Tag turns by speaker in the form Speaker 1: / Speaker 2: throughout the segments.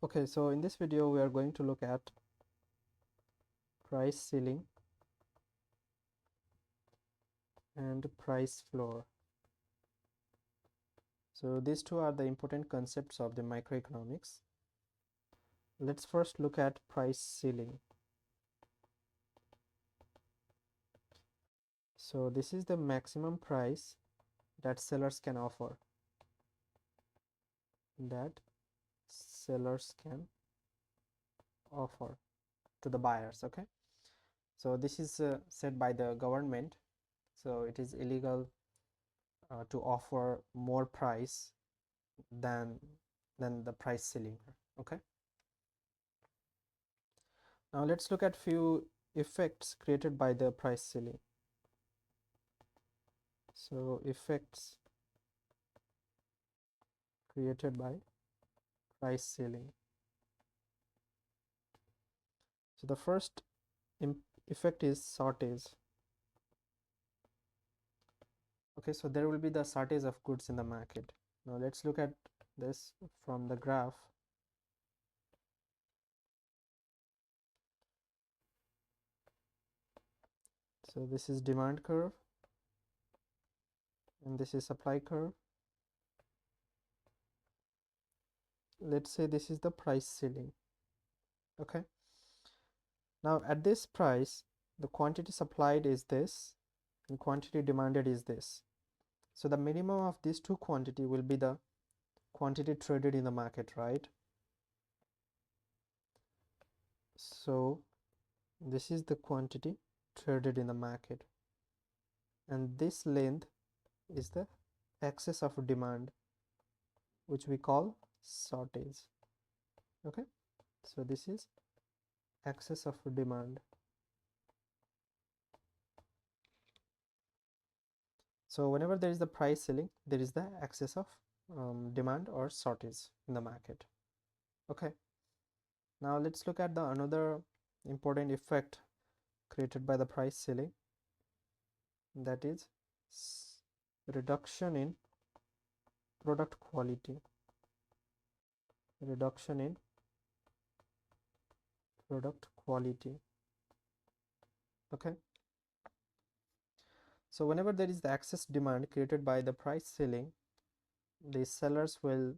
Speaker 1: Okay, so in this video we are going to look at price ceiling and price floor. So these two are the important concepts of the microeconomics. Let's first look at price ceiling. So this is the maximum price that sellers can offer. To the buyers. Okay, so this is set by the government, so it is illegal to offer more price than the price ceiling. Okay, now let's look at few effects created by the price ceiling. So effects created by price ceiling. So the first effect is shortage. Okay, so there will be the shortage of goods in the market. Now let's look at this from the graph. So this is demand curve and this is supply curve. Let's say this is the price ceiling. Okay, now at this price the quantity supplied is this and quantity demanded is this. So the minimum of these two quantity will be the quantity traded in the market, right? So this is the quantity traded in the market and this length is the excess of demand, which we call shortage. Okay, so this is excess of demand. So whenever there is the price ceiling, there is the excess of demand or shortage in the market. Okay, now let's look at the another important effect created by the price ceiling, that is reduction in product quality. Reduction in product quality. Okay, so whenever there is the excess demand created by the price ceiling, the sellers will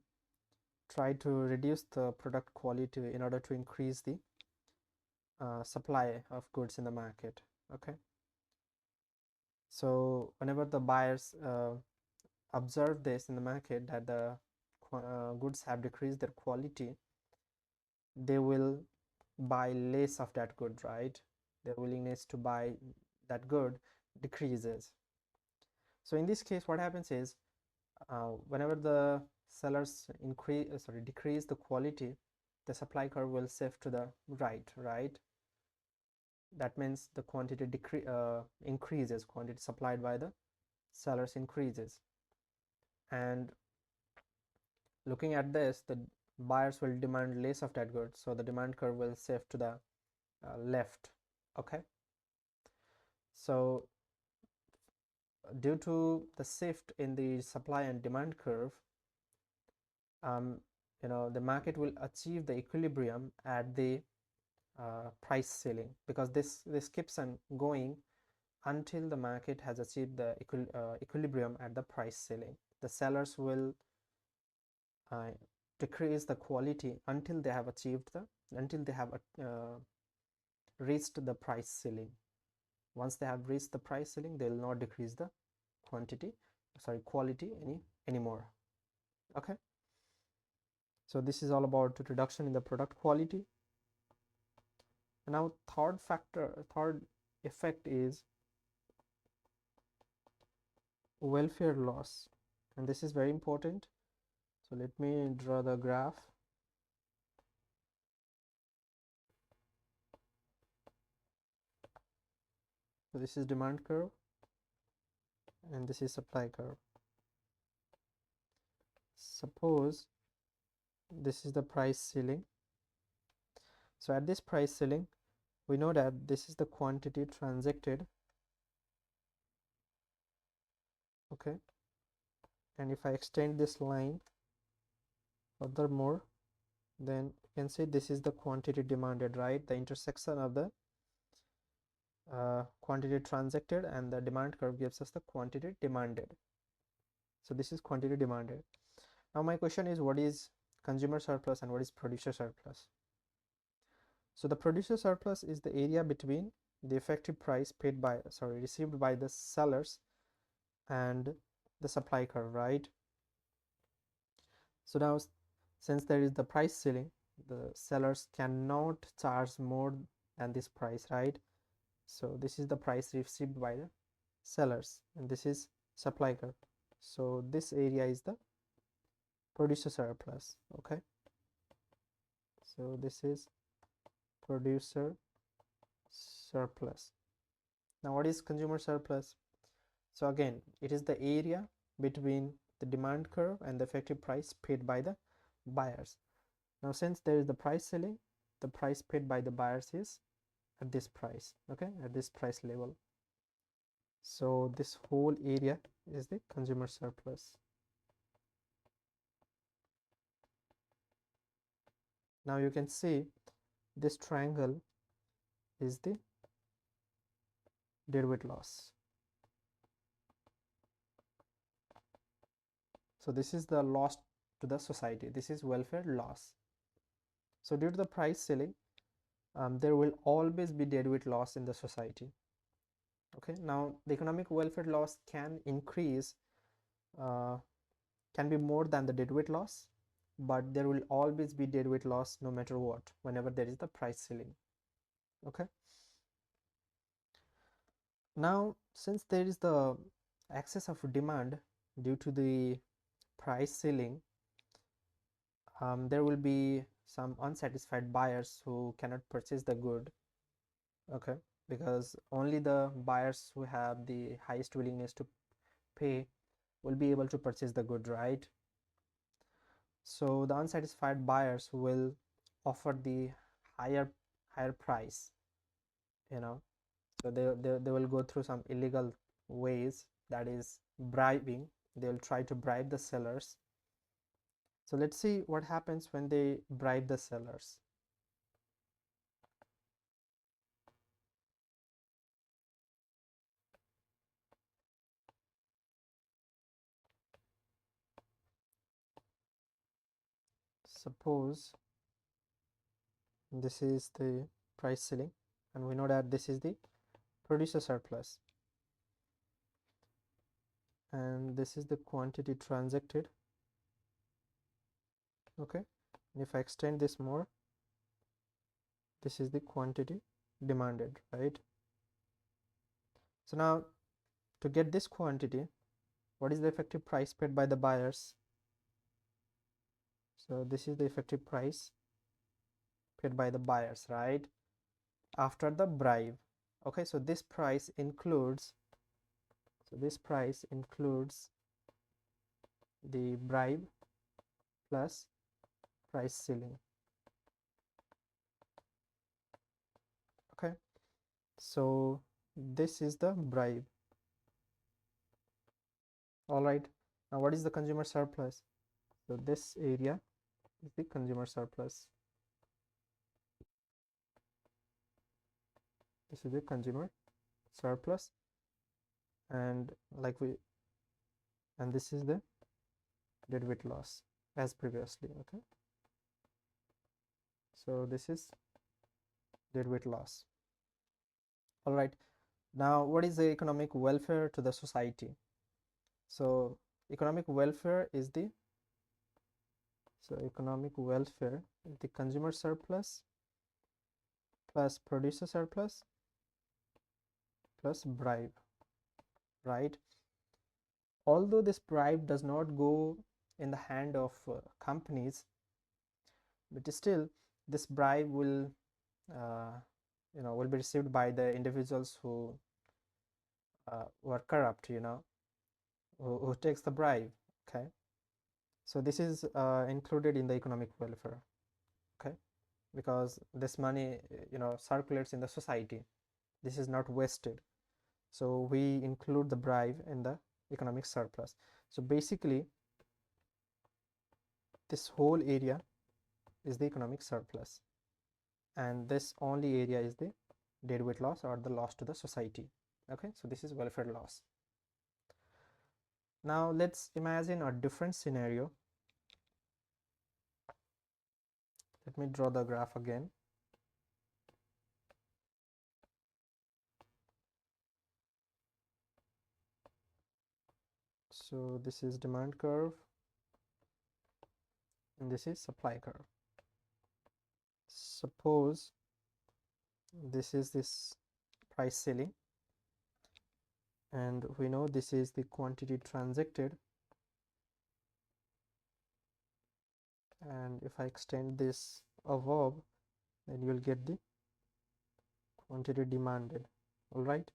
Speaker 1: try to reduce the product quality in order to increase the supply of goods in the market. Okay, so whenever the buyers observe this in the market that the goods have decreased their quality, they will buy less of that good, right? Their willingness to buy that good decreases. So in this case what happens is whenever the sellers decrease the quality, the supply curve will shift to the right. That means the quantity increases, quantity supplied by the sellers increases, and looking at this, the buyers will demand less of that good, so the demand curve will shift to the left. Okay, so due to the shift in the supply and demand curve, the market will achieve the equilibrium at the price ceiling, because this keeps on going until the market has achieved the equilibrium at the price ceiling. The sellers will decrease the quality until they have reached the price ceiling. Once they have reached the price ceiling, they will not decrease the quality anymore. Okay, so this is all about the reduction in the product quality. Now third effect is welfare loss, and this is very important. So let me draw the graph. So this is demand curve and this is supply curve. Suppose this is the price ceiling. So at this price ceiling, we know that this is the quantity transacted. Okay, and if I extend this line furthermore, then can see this is the quantity demanded, right? The intersection of the quantity transacted and the demand curve gives us the quantity demanded. So this is quantity demanded. Now my question is, what is consumer surplus and what is producer surplus? So the producer surplus is the area between the effective price paid by, received by the sellers and the supply curve, right? So now, since there is the price ceiling, the sellers cannot charge more than this price, right? So this is the price received by the sellers and this is supply curve. So this area is the producer surplus. Okay, so this is producer surplus. Now what is consumer surplus? So again, it is the area between the demand curve and the effective price paid by the buyers. Now since there is the price ceiling, the price paid by the buyers is at this price, okay, at this price level. So this whole area is the consumer surplus. Now you can see this triangle is the deadweight loss. So this is the loss to the society. This is welfare loss. So due to the price ceiling, there will always be deadweight loss in the society. Okay, now the economic welfare loss can increase, can be more than the deadweight loss, but there will always be deadweight loss no matter what, whenever there is the price ceiling. Okay, now since there is the excess of demand due to the price ceiling, there will be some unsatisfied buyers who cannot purchase the good. Okay, because only the buyers who have the highest willingness to pay will be able to purchase the good, right? So the unsatisfied buyers will offer the higher price, you know. So they will go through some illegal ways, that is bribing. They will try to bribe the sellers. So let's see what happens when they bribe the sellers. Suppose this is the price ceiling and we know that this is the producer surplus and this is the quantity transacted. Okay, and if I extend this more, this is the quantity demanded, right? So now to get this quantity, what is the effective price paid by the buyers? So this is the effective price paid by the buyers, right, after the bribe. Okay, so this price includes, the bribe plus price ceiling. Okay, so this is the bribe. All right, now what is the consumer surplus? So this area is the consumer surplus. This is the consumer surplus, and this is the deadweight loss as previously. Okay, so this is deadweight loss. All right, now what is the economic welfare to the society? So economic welfare is the consumer surplus plus producer surplus plus bribe, right? Although this bribe does not go in the hand of companies, but still this bribe will will be received by the individuals who were corrupt, who takes the bribe. Okay, so this is included in the economic welfare. Okay, because this money circulates in the society, this is not wasted, so we include the bribe in the economic surplus. So basically this whole area is the economic surplus, and this only area is the deadweight loss or the loss to the society. Okay, so this is welfare loss. Now let's imagine a different scenario. Let me draw the graph again. So this is demand curve and this is supply curve. Suppose this is this price ceiling, and we know this is the quantity transacted, and if I extend this above, then you will get the quantity demanded. All right,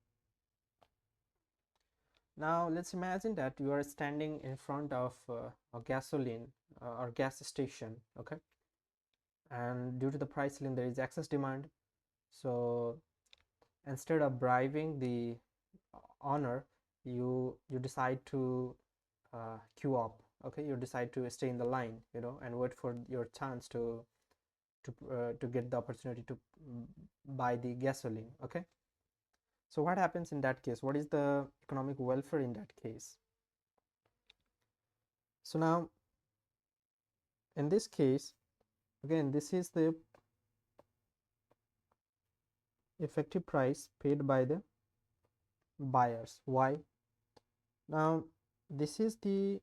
Speaker 1: now let's imagine that you are standing in front of a gasoline or gas station. Okay, and due to the price ceiling there is excess demand, so instead of bribing the owner, you decide to queue up. Okay, you decide to stay in the line, you know, and wait for your chance to get the opportunity to buy the gasoline. Okay, so what happens in that case? What is the economic welfare in that case? So now in this case, again, this is the effective price paid by the buyers. Why? Now this is the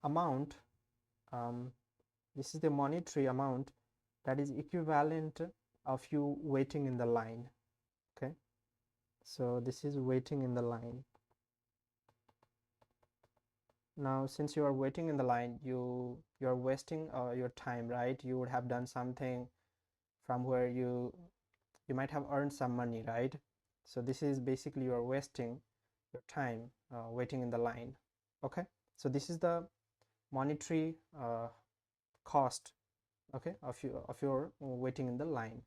Speaker 1: amount, this is the monetary amount that is equivalent of you waiting in the line. Okay, so this is waiting in the line. Now since you are waiting in the line, you are wasting your time, right? You would have done something from where you might have earned some money, right? So this is basically you are wasting your time waiting in the line. Okay, so this is the monetary cost, okay, of your waiting in the line.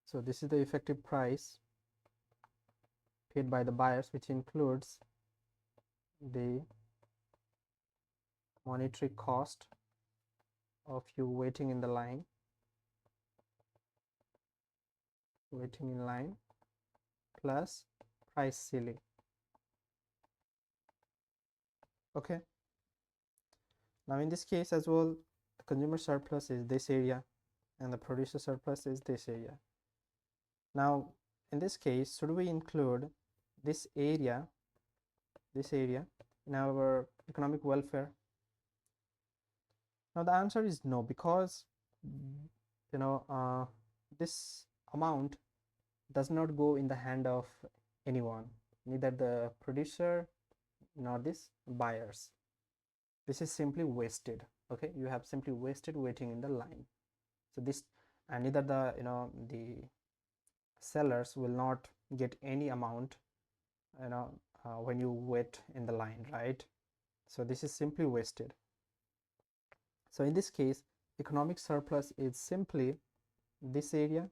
Speaker 1: So this is the effective price paid by the buyers, which includes the monetary cost of you waiting in the line, waiting in line, plus price ceiling. Okay, now in this case as well, the consumer surplus is this area and the producer surplus is this area. Now in this case, should we include this area in our economic welfare? Now the answer is no, because you know this amount does not go in the hand of anyone, neither the producer nor this buyers. This is simply wasted. Okay, you have simply wasted waiting in the line. So this, and neither the the sellers will not get any amount when you wait in the line, right? So this is simply wasted. So in this case, economic surplus is simply this area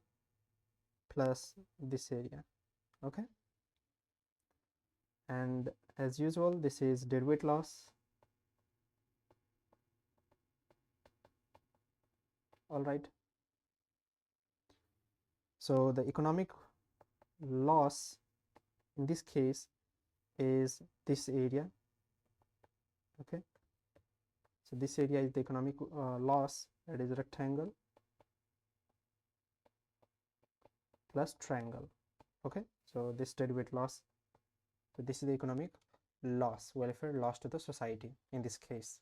Speaker 1: plus this area. Okay, and as usual, this is deadweight loss. All right, so the economic loss in this case is this area. Okay, so this area is the economic loss, that is rectangle plus triangle. Okay, so this deadweight loss, so this is the economic loss, welfare loss to the society in this case.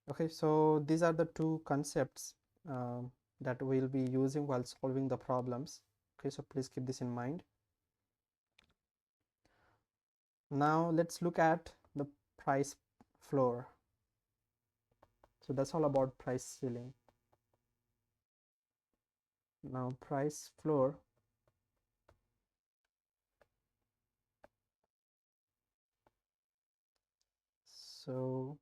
Speaker 1: Okay, so these are the two concepts that we'll be using while solving the problems. Okay, so please keep this in mind. Now let's look at the price floor. So that's all about price ceiling. Now price floor, so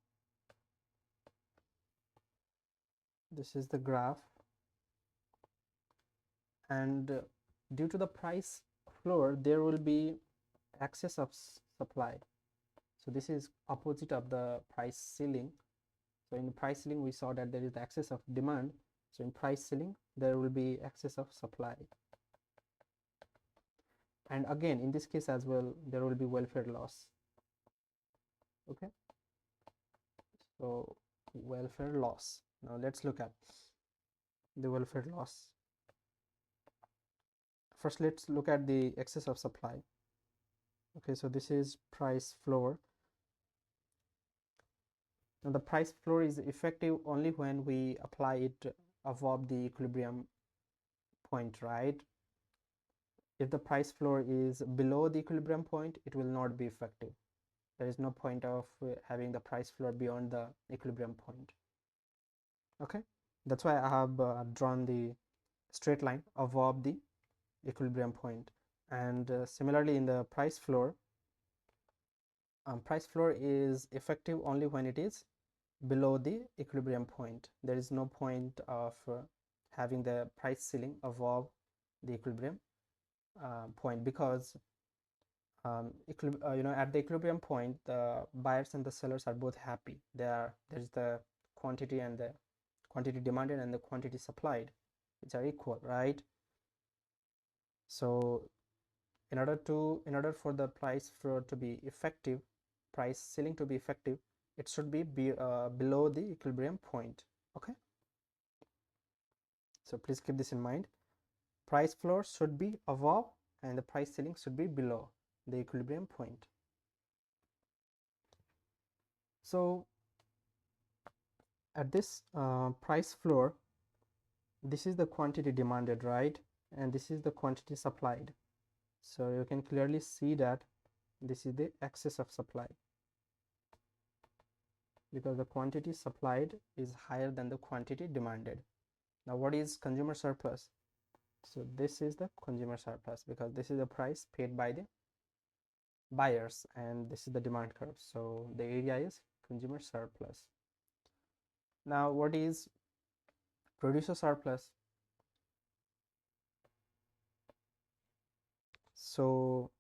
Speaker 1: this is the graph, and due to the price floor there will be excess of supply. So this is opposite of the price ceiling. So in price ceiling we saw that there is the excess of demand, so in price ceiling there will be excess of supply. And again in this case as well there will be welfare loss. Okay, so welfare loss. Now let's look at the welfare loss. First let's look at the excess of supply. Okay, so this is price floor. Now the price floor is effective only when we apply it above the equilibrium point, right? If the price floor is below the equilibrium point, it will not be effective. There is no point of having the price floor beyond the equilibrium point. Okay, that's why I have drawn the straight line above the equilibrium point. And similarly in the price floor is effective only when it is below the equilibrium point. There is no point of having the price ceiling above the equilibrium point, because at the equilibrium point the buyers and the sellers are both happy. There's the quantity and the quantity demanded and the quantity supplied, which are equal, right? So in order for the price floor to be effective, price ceiling to be effective, it should be below the equilibrium point. Okay, so please keep this in mind. Price floor should be above and the price ceiling should be below the equilibrium point. So at this price floor, this is the quantity demanded, right? And this is the quantity supplied. So you can clearly see that this is the excess of supply, because the quantity supplied is higher than the quantity demanded. Now what is consumer surplus? So this is the consumer surplus, because this is the price paid by the buyers and this is the demand curve. So the area is consumer surplus. Now what is producer surplus? So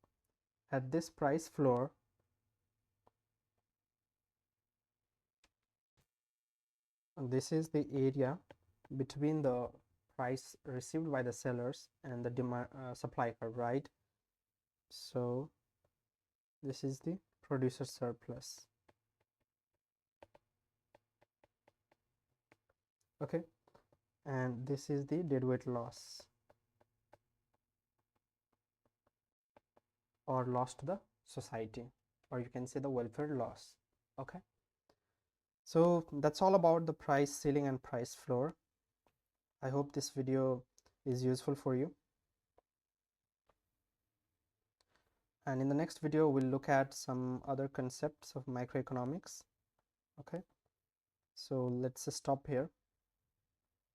Speaker 1: at this price floor, this is the area between the price received by the sellers and the demand supply curve, right? So this is the producer surplus. Okay, and this is the deadweight loss, or loss to the society, or you can say the welfare loss. Okay, so that's all about the price ceiling and price floor. I hope this video is useful for you, and in the next video we'll look at some other concepts of microeconomics. Okay, so let's stop here.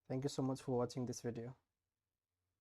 Speaker 1: Thank you so much for watching this video.